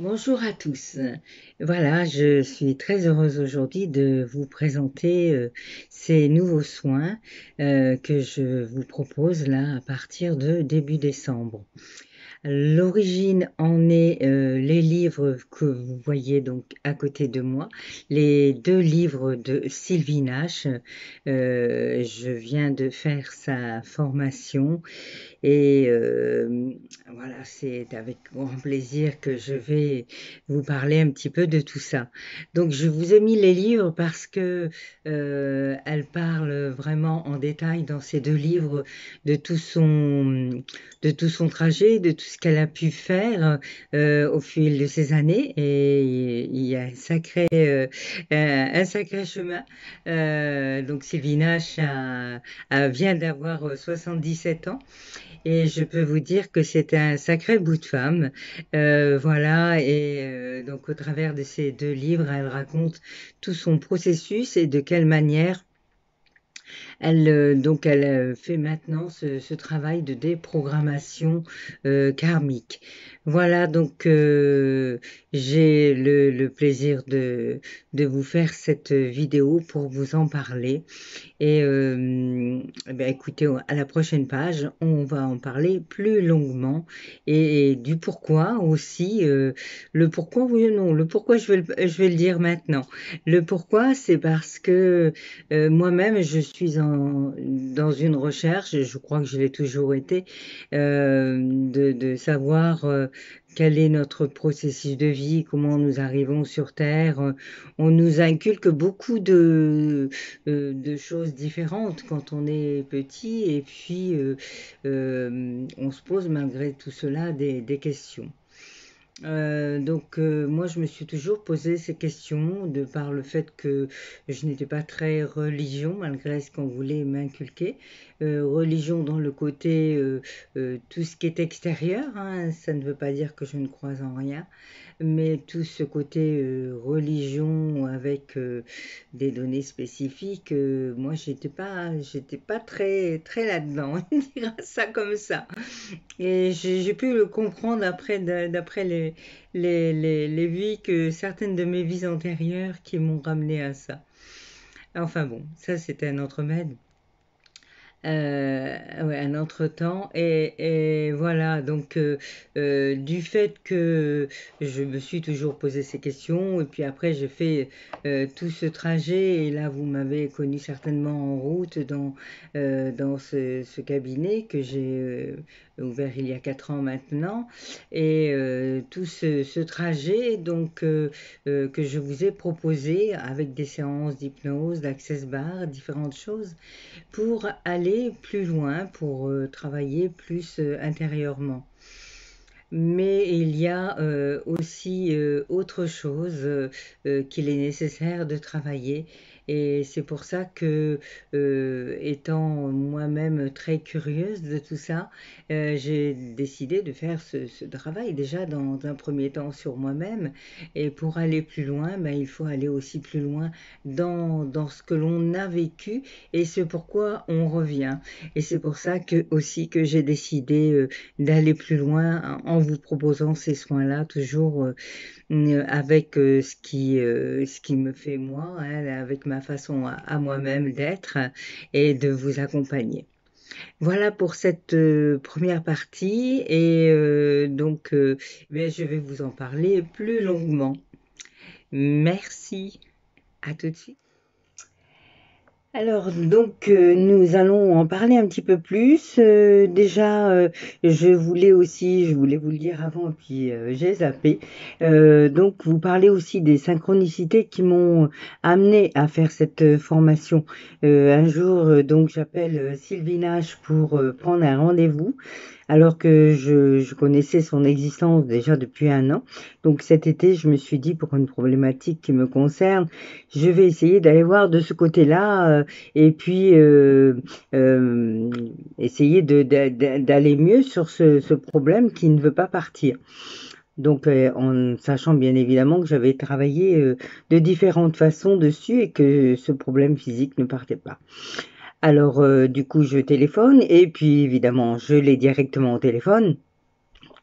Bonjour à tous. Voilà, je suis très heureuse aujourd'hui de vous présenter ces nouveaux soins que je vous propose là à partir de début décembre. L'origine en est les livres que vous voyez donc à côté de moi, les deux livres de Sylvie Nash. Je viens de faire sa formation et voilà, c'est avec grand plaisir que je vais vous parler un petit peu de tout ça. Donc, je vous ai mis les livres parce que elle parle vraiment en détail dans ces deux livres de de tout son trajet, de tout ce qu'elle a pu faire au fil de ces années. Et il y a un sacré chemin. Donc, Sylvie Nash vient d'avoir 77 ans. Et je peux vous dire que c'est un sacré bout de femme. Voilà, et donc au travers de ces deux livres, elle raconte tout son processus et de quelle manière elle fait maintenant ce travail de déprogrammation karmique. Voilà, donc j'ai le plaisir de vous faire cette vidéo pour vous en parler. Et eh bien, écoutez, à la prochaine page, on va en parler plus longuement et du pourquoi aussi. Le pourquoi, oui ou non, le pourquoi je vais le dire maintenant. Le pourquoi, c'est parce que moi-même, dans une recherche, et je crois que je l'ai toujours été, de savoir quel est notre processus de vie, comment nous arrivons sur Terre. On nous inculque beaucoup de choses différentes quand on est petit et puis on se pose malgré tout cela des questions. Moi je me suis toujours posé ces questions de par le fait que je n'étais pas très religion malgré ce qu'on voulait m'inculquer. Religion dans le côté tout ce qui est extérieur, hein, ça ne veut pas dire que je ne crois en rien, mais tout ce côté religion avec des données spécifiques, moi j'étais pas très là-dedans, on dira ça comme ça. Et j'ai pu le comprendre d'après les vies que certaines de mes vies antérieures qui m'ont ramené à ça. Enfin bon, ça c'était un autre maître. Ouais, un autre temps. Et voilà, donc du fait que je me suis toujours posé ces questions, et puis après j'ai fait tout ce trajet, et là vous m'avez connu certainement en route dans ce cabinet que j'ai ouvert il y a 4 ans maintenant, et tout ce trajet donc que je vous ai proposé avec des séances d'hypnose, d'access bar, différentes choses pour aller plus loin, pour travailler plus intérieurement. Mais il y a aussi autre chose qu'il est nécessaire de travailler. Et c'est pour ça que, étant moi-même très curieuse de tout ça, j'ai décidé de faire ce travail déjà dans un premier temps sur moi-même. Et pour aller plus loin, ben, il faut aller aussi plus loin dans ce que l'on a vécu et ce pourquoi on revient. Et c'est pour ça que aussi que j'ai décidé d'aller plus loin en vous proposant ces soins-là, toujours avec ce qui me fait moi, hein, avec ma façon à moi-même d'être et de vous accompagner. Voilà pour cette première partie et ben, je vais vous en parler plus longuement. Merci, à tout de suite. Alors nous allons en parler un petit peu plus. Déjà, je voulais vous le dire avant, puis j'ai zappé. Donc vous parlez aussi des synchronicités qui m'ont amené à faire cette formation. Un jour, donc j'appelle Sylvie Nash pour prendre un rendez-vous alors que je connaissais son existence déjà depuis un an. Donc cet été, je me suis dit, pour une problématique qui me concerne, je vais essayer d'aller voir de ce côté-là et puis essayer d'aller mieux sur ce problème qui ne veut pas partir. Donc, en sachant bien évidemment que j'avais travaillé de différentes façons dessus et que ce problème physique ne partait pas. Alors, du coup, je téléphone et puis évidemment, je l'ai directement au téléphone.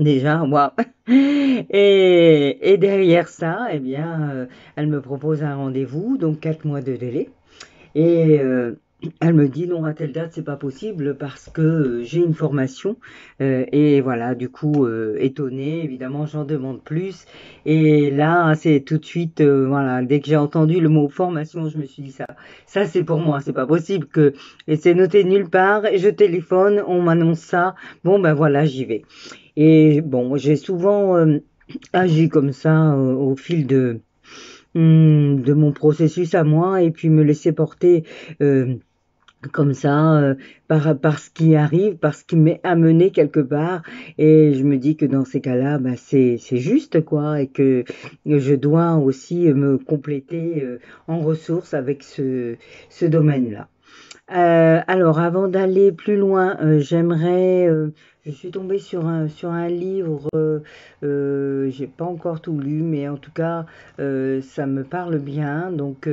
déjà, waouh. Et derrière ça, eh bien, elle me propose un rendez-vous, donc 4 mois de délai. Et elle me dit non, à telle date, c'est pas possible parce que j'ai une formation. Et voilà, du coup, étonnée, évidemment, j'en demande plus. Et là, c'est tout de suite, voilà, dès que j'ai entendu le mot formation, je me suis dit ça c'est pour moi, c'est pas possible que, et c'est noté nulle part, et je téléphone, on m'annonce ça, bon ben voilà, j'y vais. Et bon, j'ai souvent agi comme ça au fil de mon processus à moi et puis me laisser porter euh, comme ça par ce qui arrive, par ce qui m'est amené quelque part. Et je me dis que dans ces cas-là, bah, c'est juste quoi et que je dois aussi me compléter en ressources avec ce domaine-là. Alors, avant d'aller plus loin, je suis tombée sur un livre, j'ai pas encore tout lu, mais en tout cas, ça me parle bien. Donc,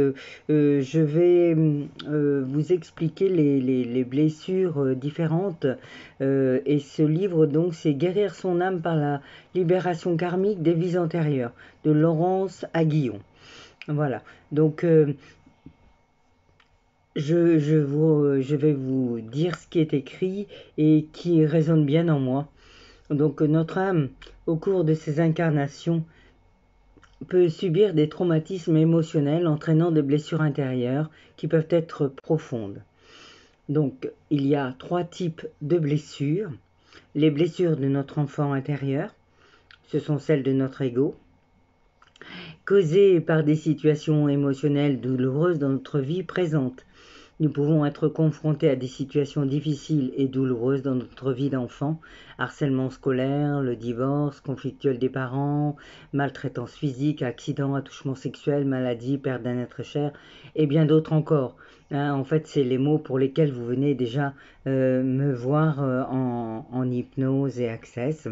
je vais vous expliquer les blessures différentes. Et ce livre, donc, c'est Guérir son âme par la libération karmique des vies antérieures, de Laurence Aguillon. Voilà. Donc, je vais vous dire ce qui est écrit et qui résonne bien en moi. Donc notre âme, au cours de ses incarnations, peut subir des traumatismes émotionnels entraînant des blessures intérieures qui peuvent être profondes. Donc il y a 3 types de blessures. Les blessures de notre enfant intérieur, ce sont celles de notre ego, causées par des situations émotionnelles douloureuses dans notre vie présente. Nous pouvons être confrontés à des situations difficiles et douloureuses dans notre vie d'enfant, harcèlement scolaire, le divorce, conflictuel des parents, maltraitance physique, accident, attouchement sexuel, maladie, perte d'un être cher, et bien d'autres encore. En fait, c'est les mots pour lesquels vous venez déjà me voir en hypnose et access.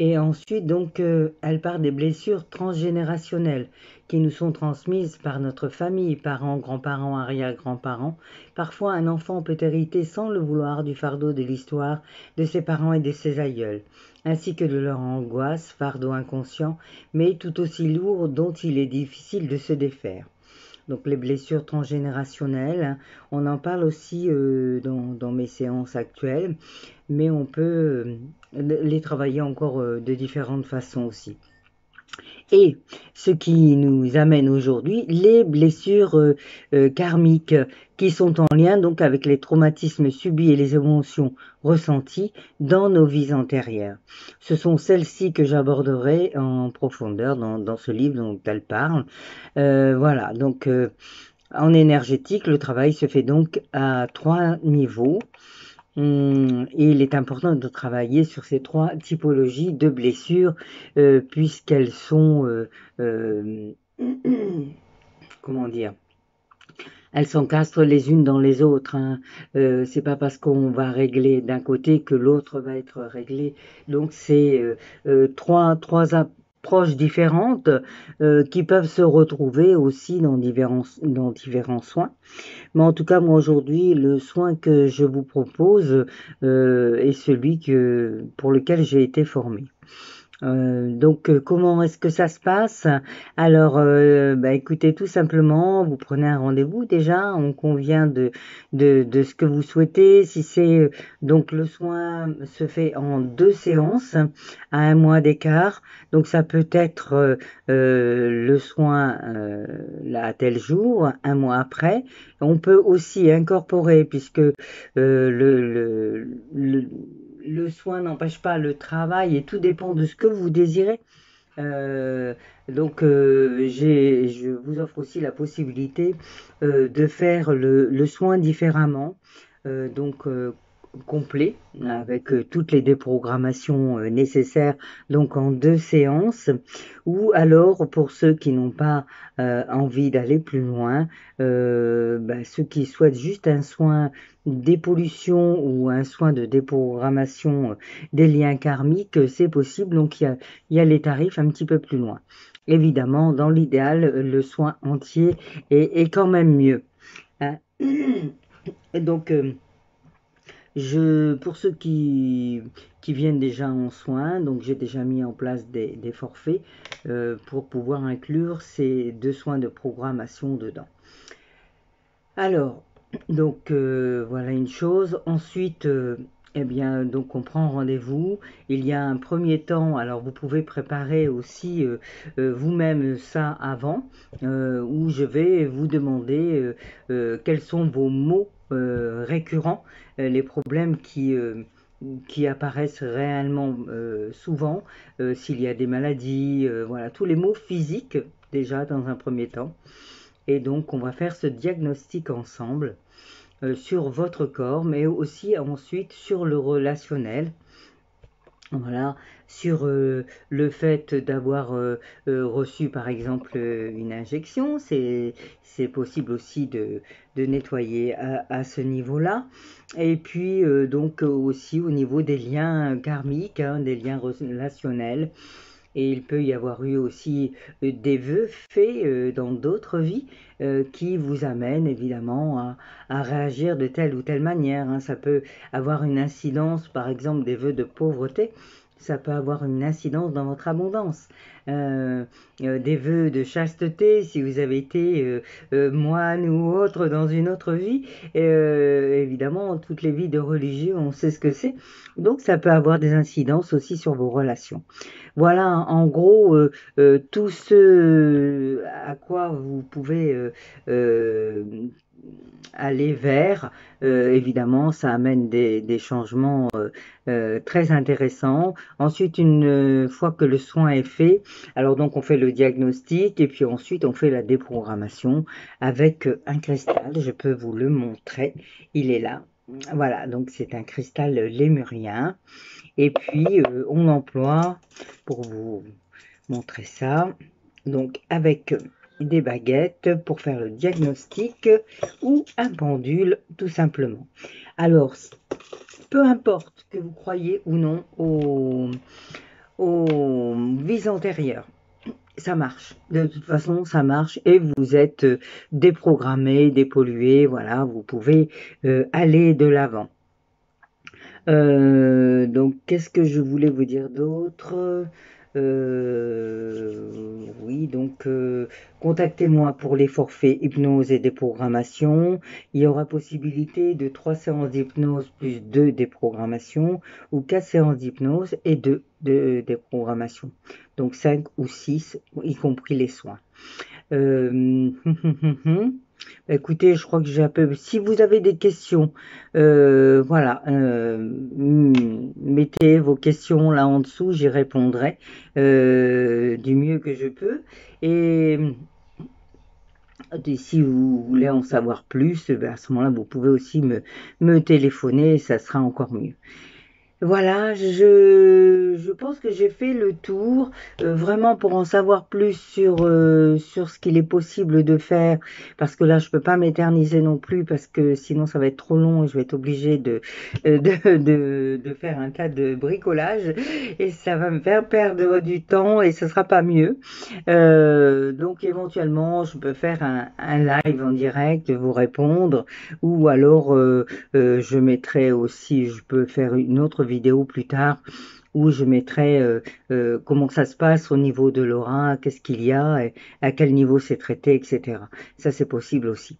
Et ensuite, donc, elle part des blessures transgénérationnelles qui nous sont transmises par notre famille, parents, grands-parents, arrière-grands-parents. Parfois, un enfant peut hériter sans le vouloir du fardeau de l'histoire de ses parents et de ses aïeuls, ainsi que de leur angoisse, fardeau inconscient, mais tout aussi lourd dont il est difficile de se défaire. Donc les blessures transgénérationnelles, on en parle aussi dans mes séances actuelles, mais on peut les travailler encore de différentes façons aussi. Et ce qui nous amène aujourd'hui, les blessures karmiques qui sont en lien donc avec les traumatismes subis et les émotions ressenties dans nos vies antérieures. Ce sont celles-ci que j'aborderai en profondeur dans ce livre dont elle parle. Voilà, donc en énergétique, le travail se fait donc à 3 niveaux. Et il est important de travailler sur ces 3 typologies de blessures puisqu'elles sont, euh, comment dire, elles s'encastrent les unes dans les autres. Hein. C'est pas parce qu'on va régler d'un côté que l'autre va être réglé. Donc c'est trois approches différentes qui peuvent se retrouver aussi dans différents soins. Mais en tout cas, moi aujourd'hui, le soin que je vous propose est celui pour lequel j'ai été formée. Donc, comment est-ce que ça se passe? Alors, bah, écoutez, tout simplement, vous prenez un rendez-vous déjà, on convient de ce que vous souhaitez. Si c'est donc le soin se fait en 2 séances à 1 mois d'écart, donc ça peut être le soin là à tel jour, 1 mois après. On peut aussi incorporer, puisque le soin n'empêche pas le travail et tout dépend de ce que vous désirez. Donc, je vous offre aussi la possibilité de faire le soin différemment, donc complet, avec toutes les déprogrammations nécessaires, donc en 2 séances, ou alors pour ceux qui n'ont pas envie d'aller plus loin, ceux qui souhaitent juste un soin dépollution ou un soin de déprogrammation des liens karmiques, c'est possible, donc il y a les tarifs un petit peu plus loin. Évidemment, dans l'idéal, le soin entier est quand même mieux. Hein. Et donc, Pour ceux qui viennent déjà en soins, donc j'ai déjà mis en place des forfaits pour pouvoir inclure ces 2 soins de programmation dedans. Alors, donc voilà une chose. Ensuite, eh bien, donc on prend rendez-vous. Il y a un premier temps, alors vous pouvez préparer aussi vous-même ça avant, où je vais vous demander quels sont vos mots récurrents, les problèmes qui apparaissent réellement souvent, s'il y a des maladies, voilà, tous les mots physiques déjà dans un premier temps. Et donc, on va faire ce diagnostic ensemble sur votre corps, mais aussi ensuite sur le relationnel. Voilà, sur le fait d'avoir reçu par exemple une injection, c'est possible aussi de nettoyer à ce niveau-là. Et puis donc aussi au niveau des liens karmiques, hein, des liens relationnels. Et il peut y avoir eu aussi des vœux faits dans d'autres vies qui vous amènent évidemment à réagir de telle ou telle manière, hein. Ça peut avoir une incidence, par exemple des vœux de pauvreté, ça peut avoir une incidence dans votre abondance. Des vœux de chasteté, si vous avez été moine ou autre dans une autre vie, évidemment, toutes les vies de religieux, on sait ce que c'est. Donc ça peut avoir des incidences aussi sur vos relations. Voilà en gros tout ce à quoi vous pouvez aller vers. Évidemment, ça amène des changements très intéressants. Ensuite, une fois que le soin est fait, alors donc on fait le diagnostic et puis ensuite on fait la déprogrammation avec un cristal. Je peux vous le montrer. Il est là. Voilà, donc c'est un cristal lémurien. Et puis, on emploie, pour vous montrer ça, donc avec des baguettes pour faire le diagnostic ou un pendule, tout simplement. Alors, peu importe que vous croyez ou non aux vies antérieures, ça marche. De toute façon, ça marche et vous êtes déprogrammé, dépollué, voilà, vous pouvez aller de l'avant. Donc, qu'est-ce que je voulais vous dire d'autre? Oui, donc contactez-moi pour les forfaits hypnose et déprogrammation. Il y aura possibilité de 3 séances d'hypnose plus 2 déprogrammations ou 4 séances d'hypnose et 2 de déprogrammation. Donc 5 ou 6, y compris les soins. Écoutez, je crois que j'ai un peu... Si vous avez des questions, voilà, mettez vos questions là en dessous, j'y répondrai du mieux que je peux. Et si vous voulez en savoir plus, à ce moment-là, vous pouvez aussi me téléphoner, et ça sera encore mieux. Voilà, je pense que j'ai fait le tour, vraiment pour en savoir plus sur ce qu'il est possible de faire, parce que là je peux pas m'éterniser non plus, parce que sinon ça va être trop long et je vais être obligée de faire un tas de bricolage et ça va me faire perdre du temps et ce sera pas mieux. Donc éventuellement je peux faire un live en direct, vous répondre, ou alors je mettrai aussi, je peux faire une autre vidéo plus tard où je mettrai comment ça se passe au niveau de l'aura, qu'est-ce qu'il y a, et à quel niveau c'est traité, etc. Ça c'est possible aussi.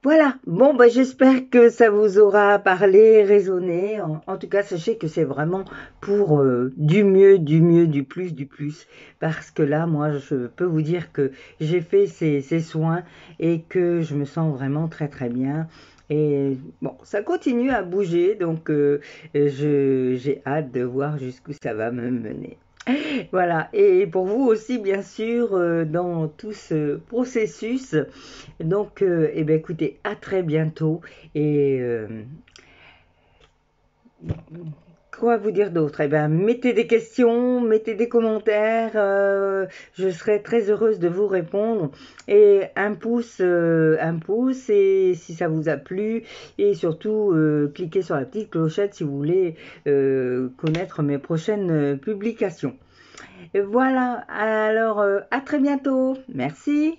Voilà, bon bah j'espère que ça vous aura parlé, résonné. En tout cas, sachez que c'est vraiment pour du mieux, du plus. Parce que là, moi, je peux vous dire que j'ai fait ces soins et que je me sens vraiment très très bien. Et bon, ça continue à bouger, donc j'ai hâte de voir jusqu'où ça va me mener. Voilà, et pour vous aussi, bien sûr, dans tout ce processus. Donc, eh bien, écoutez, à très bientôt. Et quoi vous dire d'autre? Eh bien, mettez des questions, mettez des commentaires. Je serai très heureuse de vous répondre. Et un pouce, et si ça vous a plu. Et surtout, cliquez sur la petite clochette si vous voulez connaître mes prochaines publications. Voilà, alors à très bientôt. Merci.